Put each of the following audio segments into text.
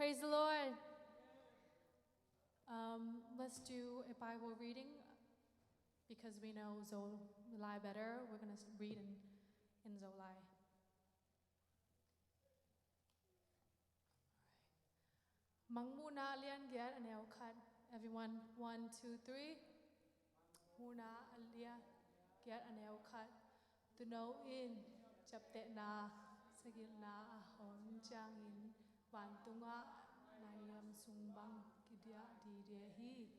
Praise the Lord. Let's do a Bible reading because we know Zolai better. We're going to read in Zolai. Mangmuna lian giat anel kat. Everyone, 1, 2, 3. Muna alia giat anel kat. To know in chapte na sagil na ahon jangin bantunga nayam sungbang kidia di dehi.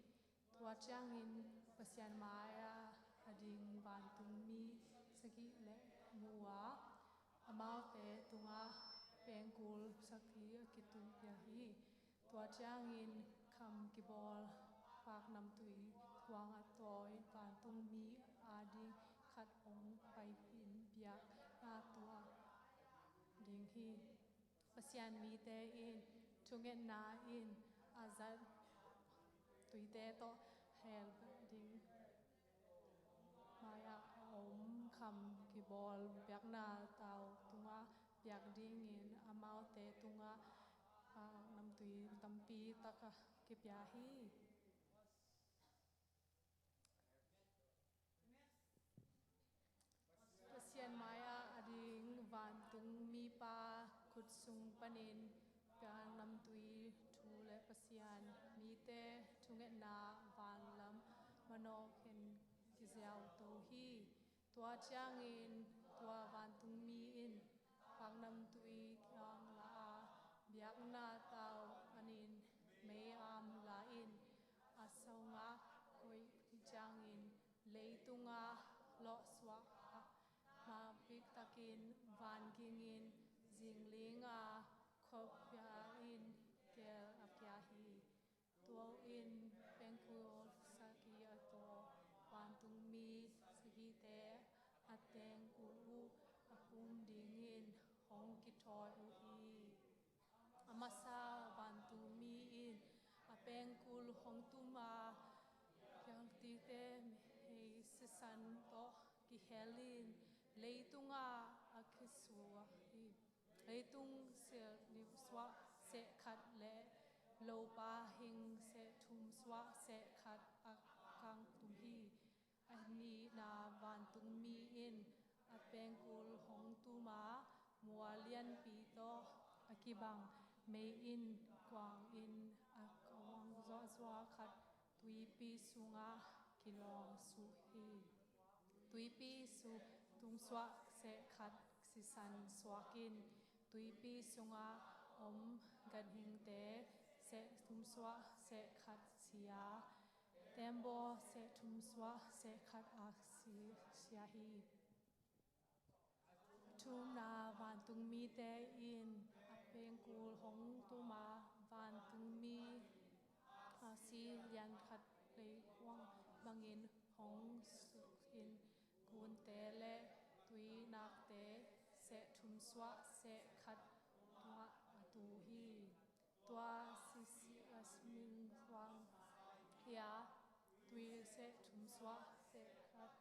Tua jangin pasian maya ading bantung mi sagi le mua amal te tunga pengkul saki kitu yahi. Tua jangin kam kibol pak nam tui tuang atoy bantung mi adi khat ong pai pin biak na tua ding hi pasian mi te in tunget na in azat tui te to hel ding maya om kam kibol biak na tau tunga biak ding in amau te tunga nam tui tampi taka kipyahi. Pasian maya ading vantung mi pa kutsung panin piang nam tui thule pasian mi te tunget na van lam mano ken kiziao to hi tua changin tua vantung mi in pang nam tui kyang la biak na tau panin me am la in asonga koi changin leitunga lo swa ma pik takin van kingin zinglinga khopya in kel apyahi tuo in pengkul saki ato pantung mi sagi te ateng ulu apum dingin hong kitoy uhi amasa bantu mi in apengkul hong tuma yang ti te hei sisan to ki helin leitunga akisua hi leitung se ni swa se khat le lo pa hing se thum swa se khat akang tum hi ani na van tung mi in apengkul hong tuma mualian pi to akibang me in kwang in akawang zwa khat tui pi sunga kilong su hi tui pi su tung swa se khat sisan swakin tui pi sunga om gan hing te se tum swa se khat sia tembo se tum swa se khat a si sia hi tum na van tung mi te in apengkul hong tuma van tung mi si lian khat lei huang bangin hong su in kun te le tui nak te se thum swa se khat tua tu hi tua si asmin wang ya tui se thum swa se khat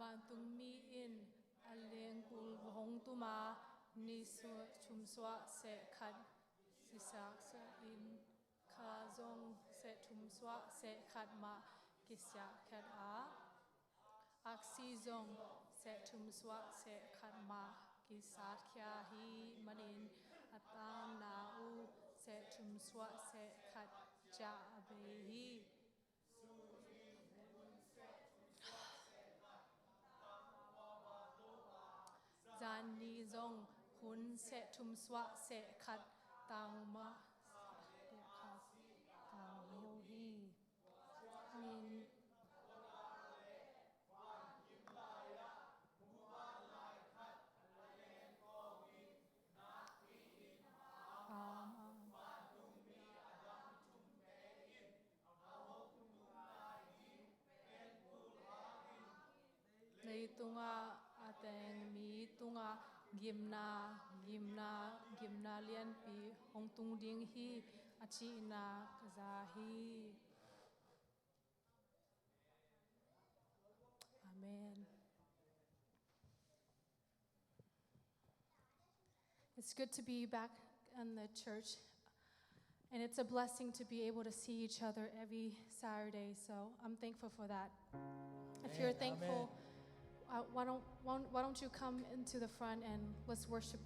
bantung mi in aleng kul hong tuma ni su chum swa se khat sisak se in kha zong se chum swa se khat ma kisya khat a aksi zong se chum swa se khat ma kisat kya hi manin atang na u se chum swa se khat cha be hi zan ni zong hun se thum swa se khat tang ma de khat tang yo hi min leitunga ateng mi tunga gimna lian pi hong tung ding hi achi na kaza hi It's good to be back in the church. And it's a blessing to be able to see each other every Saturday. So I'm thankful for that. If you're thankful, why don't you come into the front and let's worship.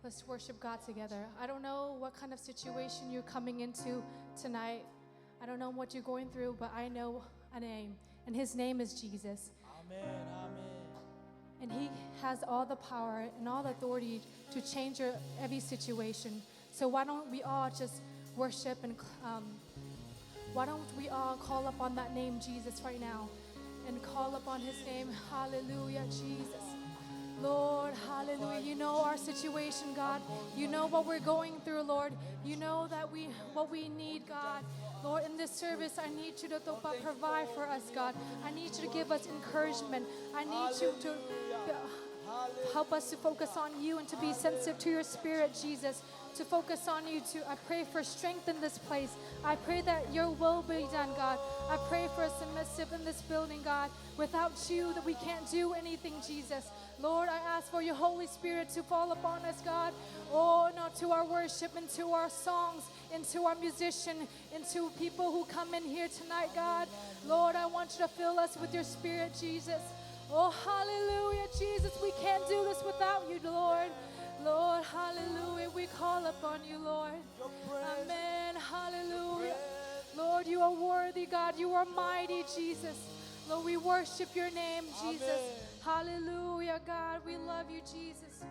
Let's worship God together. I don't know what kind of situation you're coming into tonight. I don't know what you're going through, but I know a name, and his name is Jesus. Amen. Amen. And he has all the power and all the authority to change every situation. So why don't we all just worship and why don't we all call upon that name Jesus right now and call upon his name. Hallelujah, Jesus. Lord, hallelujah. You know our situation, God. You know what we're going through, Lord. You know that what we need, God. Lord, in this service, I need you to provide for us, God. I need you to give us encouragement. I need you to help us to focus on you and to be sensitive to your spirit, Jesus. To focus on you. I pray for strength in this place. I pray that your will be done, God. I pray for a submissive in this building, God. Without you, that we can't do anything, Jesus. Lord, I ask for your Holy Spirit to fall upon us, God. Oh, no, to our worship, into our songs, into our musician, into people who come in here tonight, God. Lord, I want you to fill us with your spirit, Jesus. Oh, hallelujah, Jesus. We can't do this without you, Lord. Lord, hallelujah. We call upon you, Lord. Amen. Hallelujah. Lord, you are worthy, God. You are mighty, Jesus. Lord, we worship your name, Jesus. Hallelujah, God. We love you, Jesus.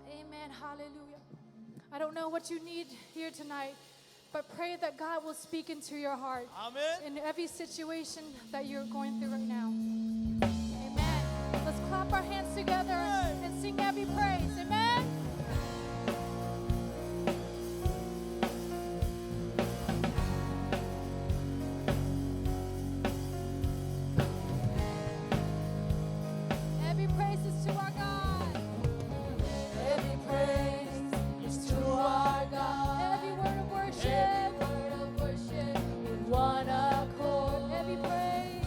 Amen. Hallelujah. I don't know what you need here tonight, but pray that God will speak into your heart. Amen. In every situation that you're going through right now. Amen. Let's clap our hands together and sing every praise. Amen. Every praise is to our God. Every praise is to our God. Every word of worship with one accord. Every praise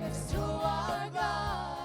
is to our God.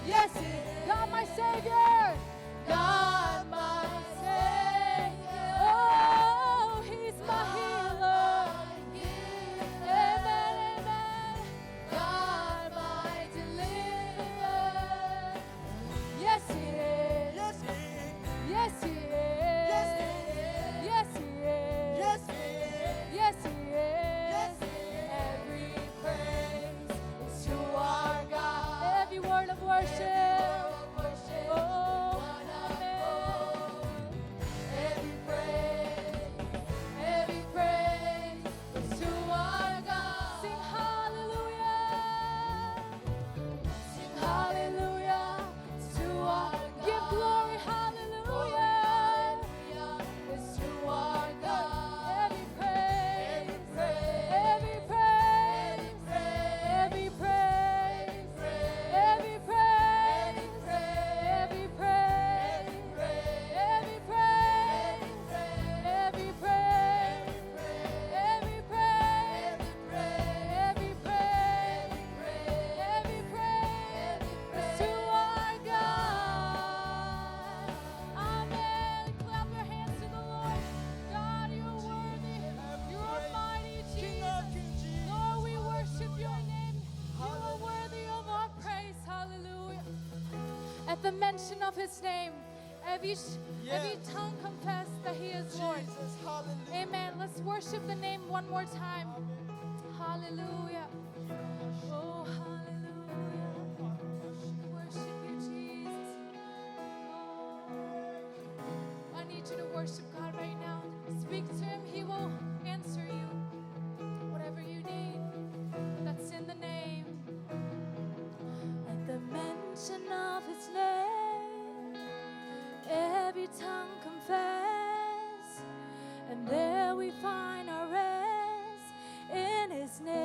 Yes, He is. God, my Savior. God, my Savior. Oh, He's my healer. Amen, amen. God, my deliverer. Yes, He is. Yes, He is. Yes, He is. Yes, He is. Yes, He is. Yes, He is. Yes, He is. Yes, He is. Every praise is to our God. Every word of worship. Oh, amen. Every praise is to our God. Sing hallelujah. Sing hallelujah to our God. Give glory, hallelujah. Is to our God. Every praise, every praise, every praise, every praise, every praise, every praise, every praise, every praise, every praise, every praise is to our God. Amen. Clap your hands to the Lord. God, you're worthy. You're mighty, Jesus. Lord, we worship your name. You are worthy of our praise. Hallelujah. At the mention of his name, every tongue confess that he is Lord. Jesus, hallelujah. Amen. Let's worship the name one more time. Hallelujah. Oh, hallelujah. Worship you, Jesus. Oh, I need you to worship God right now. Speak to him. He will answer you. Whatever you need, that's in the name. At the mention of his name, every tongue confess, and there we find our rest in his name.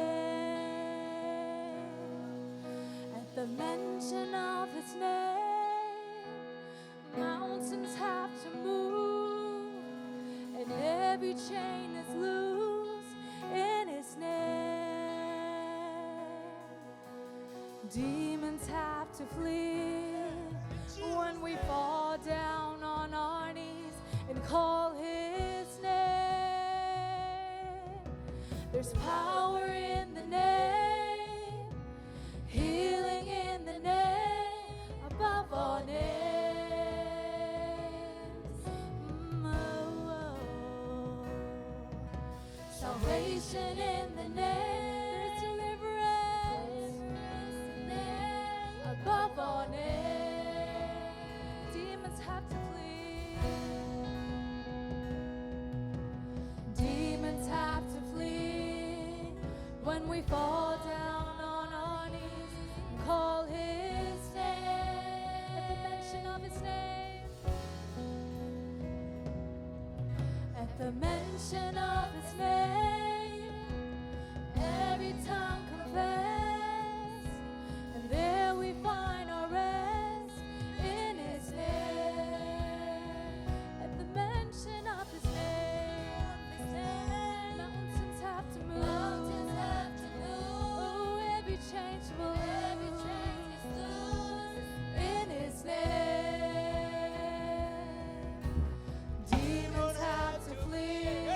At the mention of his name, mountains have to move, and every chain is loose in his name. Demons have to flee when we fall down on our knees and call his name. There's power in the name, healing in the name, above all names. Salvation in the name, there's deliverance in the name, above all names. Demons have to flee. Demons have to flee when we fall down on our knees and call his name. At the mention of his name, at the mention of his name, every tongue confess, and there we find our rest in his name. At the mention of his name, mountains have to move. Oh, every change will in his name. Demons have to flee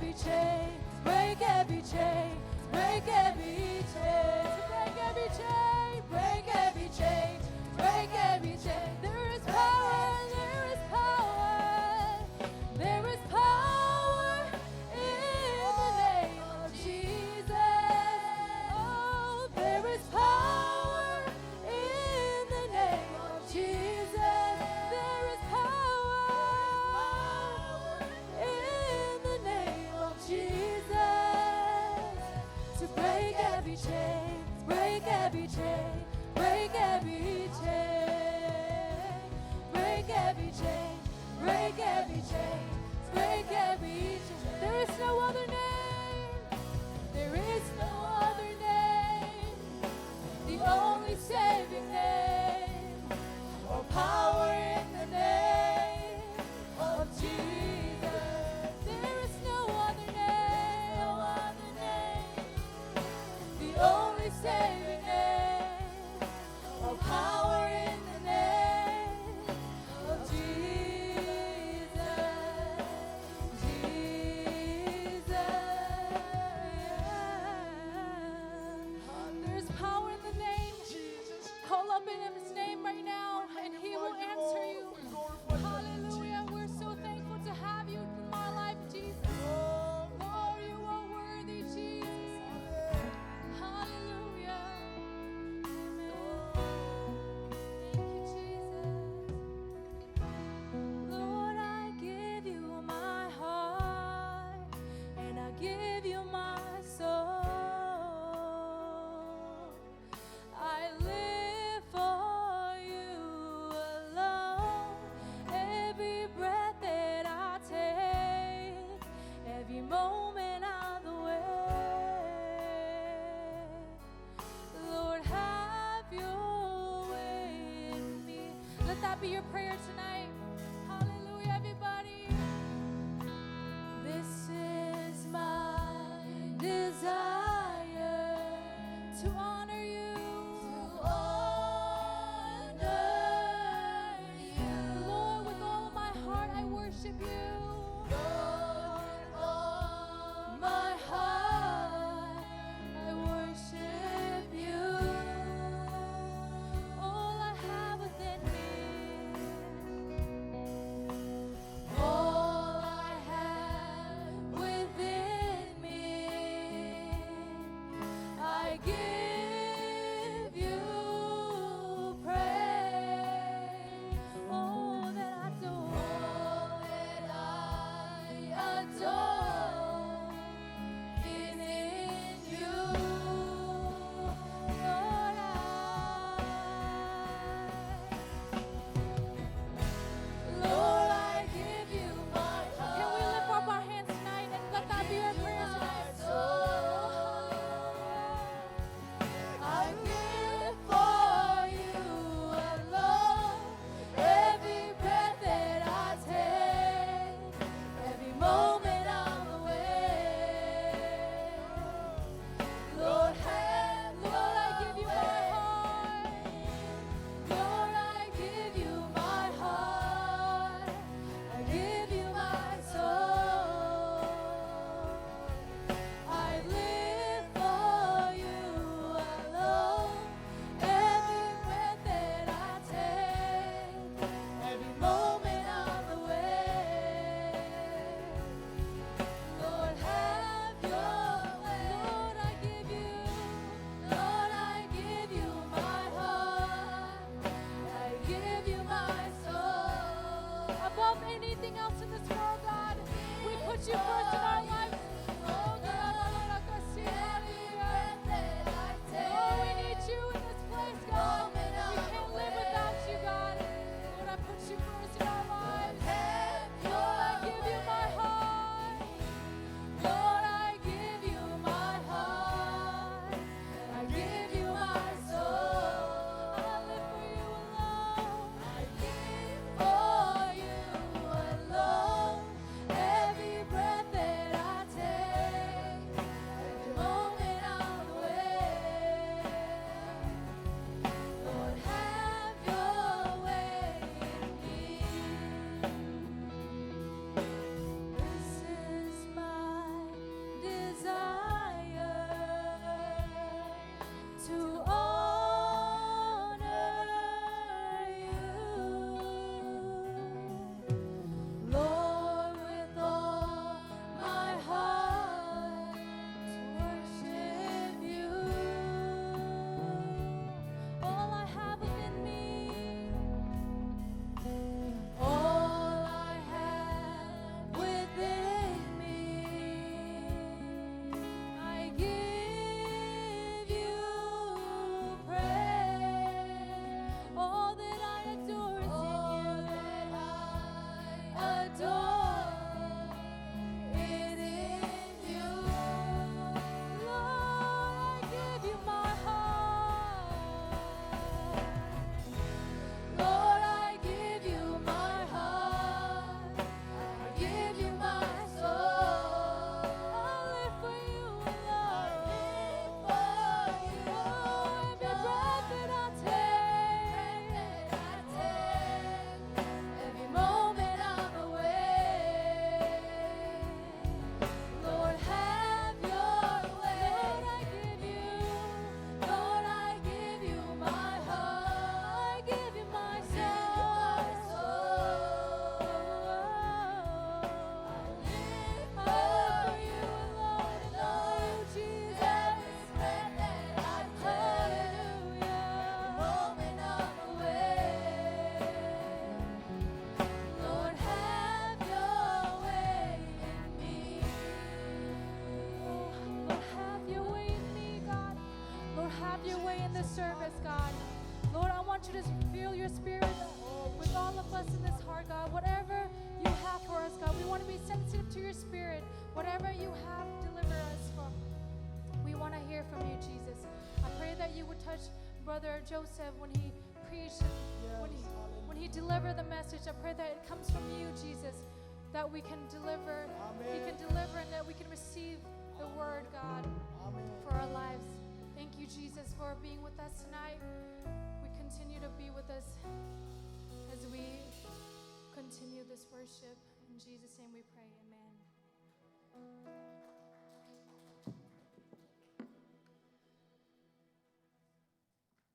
every chain, break every chain, break every chain, break every chain, break every chain, break every chain. There is power, there is power, there is power in the name of Jesus. Oh, there is power in the name of Jesus. There is power in the name of Jesus to break every chain, break every chain, break every chain, break every chain, break every chain, break every chain. There is no other name. There is no other name. The only saving name. Or power in the name of Jesus. There is no other name. No other name. The only saving name. Or power in the name of Jesus. Jesus. There's power in the name. Call up in his name right now, and he will answer you. Hallelujah. We're so thankful to have you in my life, Jesus. Lord, you are worthy, Jesus. Hallelujah. Amen. Thank you, Jesus. Lord, I give you my heart, and I give you my soul. I live for you alone. Every breath that I take, every moment of the way. Lord, have your way in me. Let that be your prayer tonight. Hallelujah, everybody. This is my desire to honor you. To honor you. Lord, with all of my heart, I worship you. Lord, with all my heart, I worship you. All I have within me. All I have within me, I give you praise. All that I adore is in you. Lord, Lord, I give you my heart. Can we lift up our hands tonight and let that be our prayer tonight? I live for you alone. Every breath that I take, every moment on the way. Lord, Lord, I give you my heart. Lord, I give you my heart. I give you my soul. I live for you alone. Every breath that I take, every moment of the way. Lord, have your way. Lord, I give you my heart. I give you my soul. Above anything else in this world, God, we put you first in our lives. Oh, God, oh, we need you in this place, God. We can't live without you, God. Lord, I put you first in our lives. Lord, I give you my heart. Lord, I give you my heart. I give you my soul. I live for you alone. I live for you alone. Every breath that I service, God. Lord, I want you to feel your spirit with all of us in this heart, God. Whatever you have for us, God, we want to be sensitive to your spirit. Whatever you have, deliver us from. We want to hear from you, Jesus. I pray that you would touch Brother Joseph when he preached, when he delivered the message. I pray that it comes from you, Jesus, that we can deliver, he can deliver, and that we can receive the word, God, for our lives. Thank you, Jesus, for being with us tonight. We continue to be with us as we continue this worship. In Jesus' name we pray, amen.